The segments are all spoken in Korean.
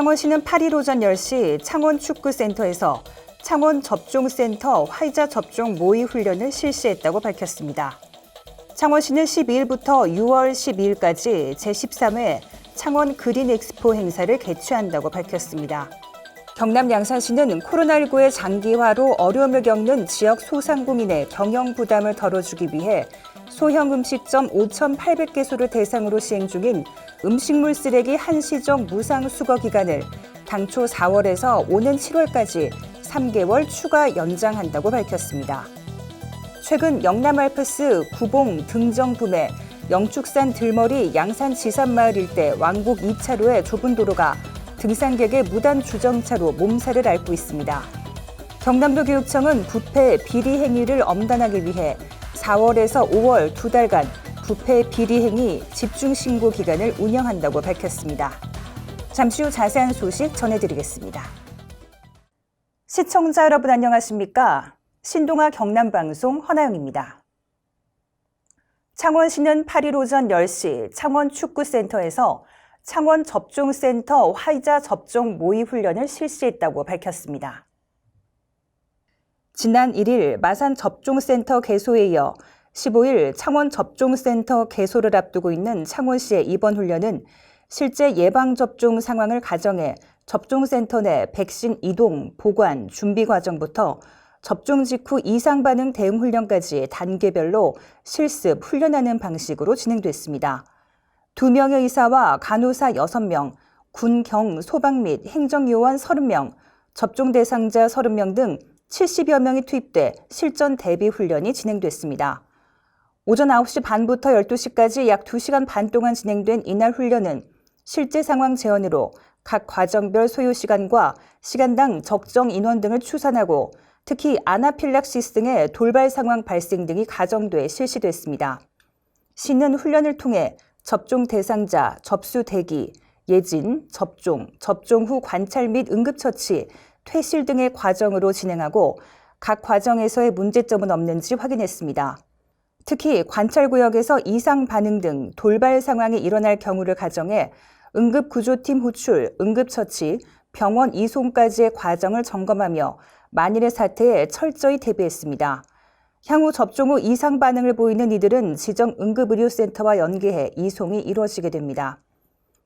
창원시는 8일 오전 10시 창원축구센터에서 창원접종센터 화이자 접종 모의 훈련을 실시했다고 밝혔습니다. 창원시는 12일부터 6월 12일까지 제13회 창원 그린 엑스포 행사를 개최한다고 밝혔습니다. 경남 양산시는 코로나19의 장기화로 어려움을 겪는 지역 소상공인의 경영 부담을 덜어주기 위해 소형 음식점 5,800개소를 대상으로 시행 중인 음식물 쓰레기 한시적 무상 수거 기간을 당초 4월에서 오는 7월까지 3개월 추가 연장한다고 밝혔습니다. 최근 영남알프스 구봉 등정부매 영축산 들머리 양산 지산마을 일대 왕복 2차로의 좁은 도로가 등산객의 무단 주정차로 몸살을 앓고 있습니다. 경남도 교육청은 부패 비리 행위를 엄단하기 위해 4월에서 5월 2달간 부패 비리 행위 집중 신고 기간을 운영한다고 밝혔습니다. 잠시 후 자세한 소식 전해드리겠습니다. 시청자 여러분 안녕하십니까? 신동아 경남방송 허나영입니다. 창원시는 8일 오전 10시 창원축구센터에서 창원접종센터 화이자 접종 모의 훈련을 실시했다고 밝혔습니다. 지난 1일 마산 접종센터 개소에 이어 15일 창원접종센터 개소를 앞두고 있는 창원시의 이번 훈련은 실제 예방접종 상황을 가정해 접종센터 내 백신 이동, 보관, 준비 과정부터 접종 직후 이상 반응 대응 훈련까지 단계별로 실습, 훈련하는 방식으로 진행됐습니다. 2명의 의사와 간호사 6명, 군, 경, 소방 및 행정요원 30명, 접종 대상자 30명 등 70여 명이 투입돼 실전 대비 훈련이 진행됐습니다. 오전 9시 반부터 12시까지 약 2시간 반 동안 진행된 이날 훈련은 실제 상황 재현으로 각 과정별 소요 시간과 시간당 적정 인원 등을 추산하고 특히 아나필락시스 등의 돌발 상황 발생 등이 가정돼 실시됐습니다. 시는 훈련을 통해 접종 대상자, 접수 대기, 예진, 접종, 접종 후 관찰 및 응급처치, 퇴실 등의 과정으로 진행하고 각 과정에서의 문제점은 없는지 확인했습니다. 특히 관찰구역에서 이상 반응 등 돌발 상황이 일어날 경우를 가정해 응급구조팀 호출, 응급처치, 병원 이송까지의 과정을 점검하며 만일의 사태에 철저히 대비했습니다. 향후 접종 후 이상 반응을 보이는 이들은 지정 응급의료센터와 연계해 이송이 이루어지게 됩니다.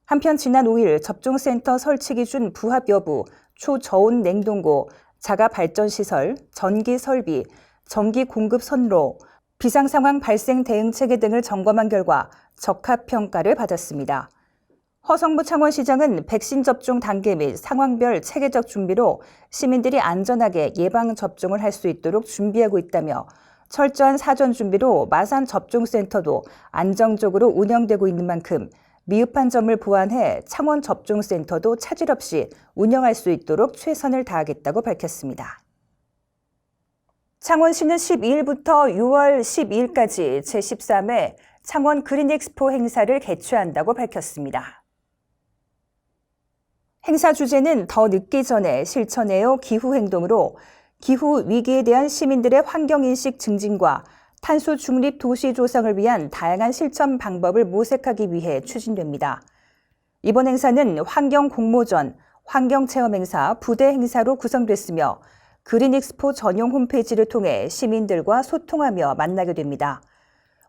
한편 지난 5일 접종센터 설치 기준 부합 여부, 초저온 냉동고, 자가 발전시설, 전기 설비, 전기 공급 선로, 비상상황 발생 대응 체계 등을 점검한 결과 적합평가를 받았습니다. 허성무 창원시장은 백신 접종 단계 및 상황별 체계적 준비로 시민들이 안전하게 예방접종을 할 수 있도록 준비하고 있다며 철저한 사전 준비로 마산 접종센터도 안정적으로 운영되고 있는 만큼 미흡한 점을 보완해 창원 접종센터도 차질 없이 운영할 수 있도록 최선을 다하겠다고 밝혔습니다. 창원시는 12일부터 6월 12일까지 제13회 창원 그린 엑스포 행사를 개최한다고 밝혔습니다. 행사 주제는 더 늦기 전에 실천해요 기후행동으로 기후 위기에 대한 시민들의 환경인식 증진과 탄소 중립 도시 조성을 위한 다양한 실천 방법을 모색하기 위해 추진됩니다. 이번 행사는 환경 공모전, 환경체험 행사, 부대 행사로 구성됐으며 그린 엑스포 전용 홈페이지를 통해 시민들과 소통하며 만나게 됩니다.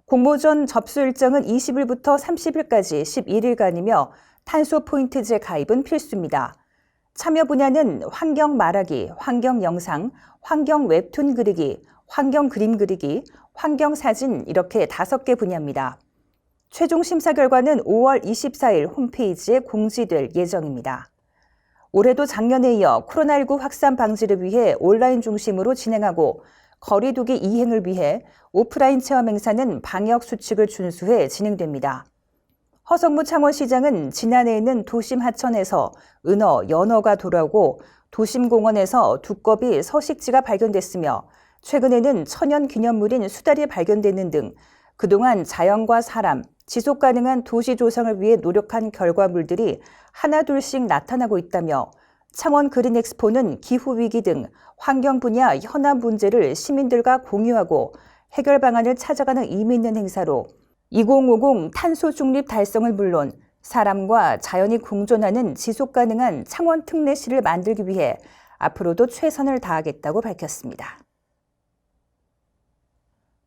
공모전 접수 일정은 20일부터 30일까지 11일간이며 탄소 포인트제 가입은 필수입니다. 참여 분야는 환경 말하기, 환경 영상, 환경 웹툰 그리기, 환경 그림 그리기, 환경 사진 이렇게 5개 분야입니다. 최종 심사 결과는 5월 24일 홈페이지에 공지될 예정입니다. 올해도 작년에 이어 코로나19 확산 방지를 위해 온라인 중심으로 진행하고 거리 두기 이행을 위해 오프라인 체험 행사는 방역 수칙을 준수해 진행됩니다. 허성무 창원시장은 지난해에는 도심 하천에서 은어, 연어가 돌아오고 도심공원에서 두꺼비, 서식지가 발견됐으며 최근에는 천연 기념물인 수달이 발견되는 등 그동안 자연과 사람, 지속 가능한 도시 조성을 위해 노력한 결과물들이 하나둘씩 나타나고 있다며 창원 그린 엑스포는 기후위기 등 환경 분야 현안 문제를 시민들과 공유하고 해결 방안을 찾아가는 의미 있는 행사로 2050 탄소 중립 달성을 물론 사람과 자연이 공존하는 지속가능한 창원 특례시를 만들기 위해 앞으로도 최선을 다하겠다고 밝혔습니다.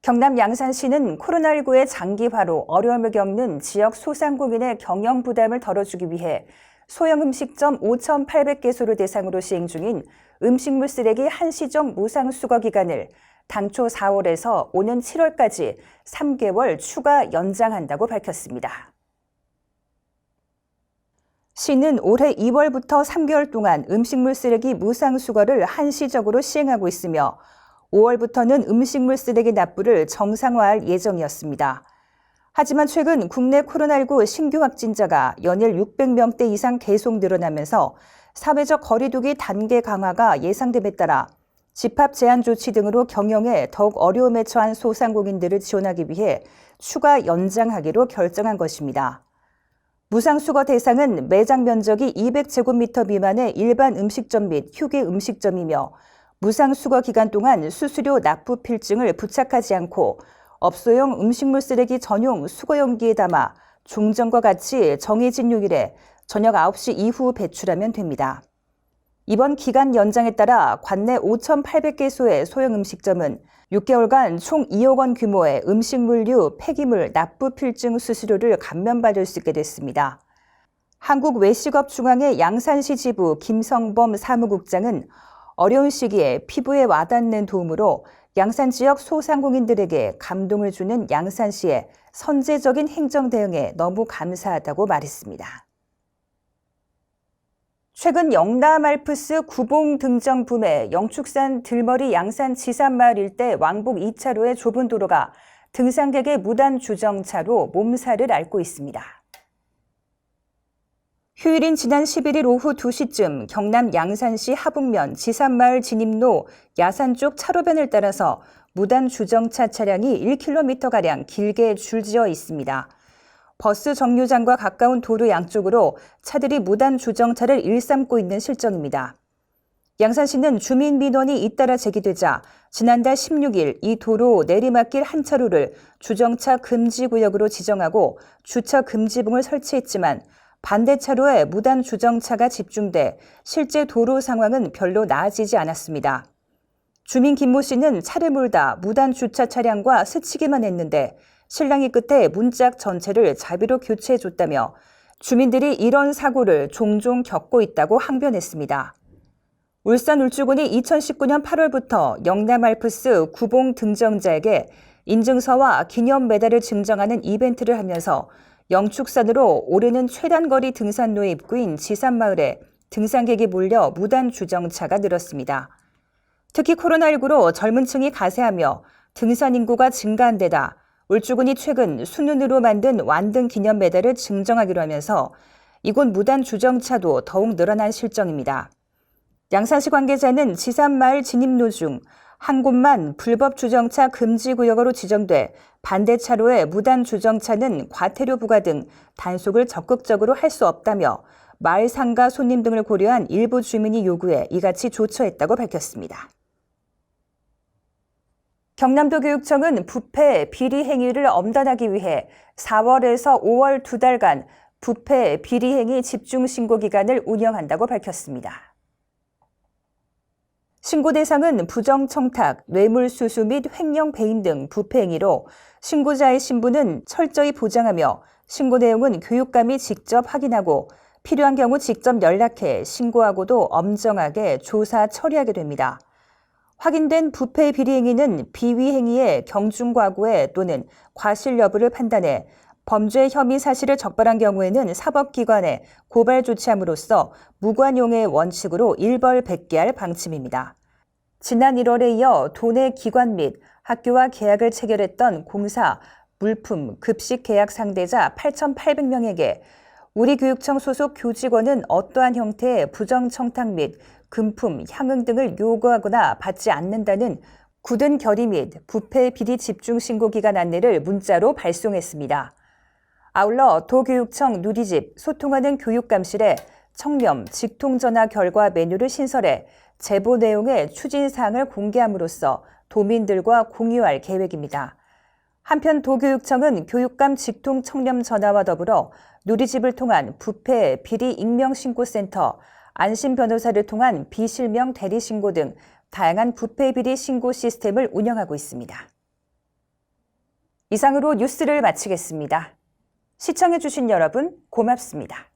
경남 양산시는 코로나19의 장기화로 어려움을 겪는 지역 소상공인의 경영 부담을 덜어주기 위해 소형 음식점 5,800개소를 대상으로 시행 중인 음식물 쓰레기 한시적 무상 수거 기간을 당초 4월에서 오는 7월까지 3개월 추가 연장한다고 밝혔습니다. 시는 올해 2월부터 3개월 동안 음식물 쓰레기 무상 수거를 한시적으로 시행하고 있으며 5월부터는 음식물 쓰레기 납부를 정상화할 예정이었습니다. 하지만 최근 국내 코로나19 신규 확진자가 연일 600명대 이상 계속 늘어나면서 사회적 거리두기 단계 강화가 예상됨에 따라 집합 제한 조치 등으로 경영에 더욱 어려움에 처한 소상공인들을 지원하기 위해 추가 연장하기로 결정한 것입니다. 무상 수거 대상은 매장 면적이 200제곱미터 미만의 일반 음식점 및 휴게 음식점이며 무상 수거 기간 동안 수수료 납부 필증을 부착하지 않고 업소용 음식물 쓰레기 전용 수거 용기에 담아 종전과 같이 정해진 요일에 저녁 9시 이후 배출하면 됩니다. 이번 기간 연장에 따라 관내 5,800개소의 소형 음식점은 6개월간 총 2억 원 규모의 음식물류 폐기물 납부 필증 수수료를 감면받을 수 있게 됐습니다. 한국외식업중앙회 양산시 지부 김성범 사무국장은 어려운 시기에 피부에 와닿는 도움으로 양산 지역 소상공인들에게 감동을 주는 양산시의 선제적인 행정 대응에 너무 감사하다고 말했습니다. 최근 영남 알프스 구봉 등정 붐에 영축산 들머리 양산 지산마을 일대 왕복 2차로의 좁은 도로가 등산객의 무단 주정차로 몸살을 앓고 있습니다. 휴일인 지난 11일 오후 2시쯤 경남 양산시 하북면 지산마을 진입로 야산 쪽 차로변을 따라서 무단 주정차 차량이 1km가량 길게 줄지어 있습니다. 버스 정류장과 가까운 도로 양쪽으로 차들이 무단 주정차를 일삼고 있는 실정입니다. 양산시는 주민 민원이 잇따라 제기되자 지난달 16일 이 도로 내리막길 한 차로를 주정차 금지 구역으로 지정하고 주차 금지봉을 설치했지만 반대 차로에 무단 주정차가 집중돼 실제 도로 상황은 별로 나아지지 않았습니다. 주민 김모 씨는 차를 몰다 무단 주차 차량과 스치기만 했는데 실랑이 끝에 문짝 전체를 자비로 교체해줬다며 주민들이 이런 사고를 종종 겪고 있다고 항변했습니다. 울산 울주군이 2019년 8월부터 영남 알프스 구봉 등정자에게 인증서와 기념 메달을 증정하는 이벤트를 하면서 영축산으로 오르는 최단거리 등산로의 입구인 지산마을에 등산객이 몰려 무단 주정차가 늘었습니다. 특히 코로나19로 젊은 층이 가세하며 등산 인구가 증가한 데다 울주군이 최근 순운으로 만든 완등 기념 메달을 증정하기로 하면서 이곳 무단 주정차도 더욱 늘어난 실정입니다. 양산시 관계자는 지산마을 진입로 중 한 곳만 불법 주정차 금지 구역으로 지정돼 반대 차로에 무단 주정차는 과태료 부과 등 단속을 적극적으로 할 수 없다며 마을 상가 손님 등을 고려한 일부 주민이 요구해 이같이 조처했다고 밝혔습니다. 경남도 교육청은 부패, 비리 행위를 엄단하기 위해 4월에서 5월 2달간 부패, 비리 행위 집중 신고 기간을 운영한다고 밝혔습니다. 신고 대상은 부정청탁, 뇌물수수 및 횡령 배임 등 부패 행위로 신고자의 신분은 철저히 보장하며 신고 내용은 교육감이 직접 확인하고 필요한 경우 직접 연락해 신고하고도 엄정하게 조사 처리하게 됩니다. 확인된 부패 비리 행위는 비위 행위의 경중과고에 또는 과실 여부를 판단해 범죄 혐의 사실을 적발한 경우에는 사법기관에 고발 조치함으로써 무관용의 원칙으로 일벌백계할 방침입니다. 지난 1월에 이어 도내 기관 및 학교와 계약을 체결했던 공사, 물품, 급식 계약 상대자 8,800명에게 우리 교육청 소속 교직원은 어떠한 형태의 부정청탁 및 금품, 향응 등을 요구하거나 받지 않는다는 굳은 결의 및 부패 비리 집중 신고 기간 안내를 문자로 발송했습니다. 아울러 도교육청 누리집 소통하는 교육감실에 청렴, 직통전화 결과 메뉴를 신설해 제보 내용의 추진사항을 공개함으로써 도민들과 공유할 계획입니다. 한편 도교육청은 교육감 직통 청렴 전화와 더불어 누리집을 통한 부패 비리 익명 신고센터, 안심 변호사를 통한 비실명 대리 신고 등 다양한 부패 비리 신고 시스템을 운영하고 있습니다. 이상으로 뉴스를 마치겠습니다. 시청해주신 여러분 고맙습니다.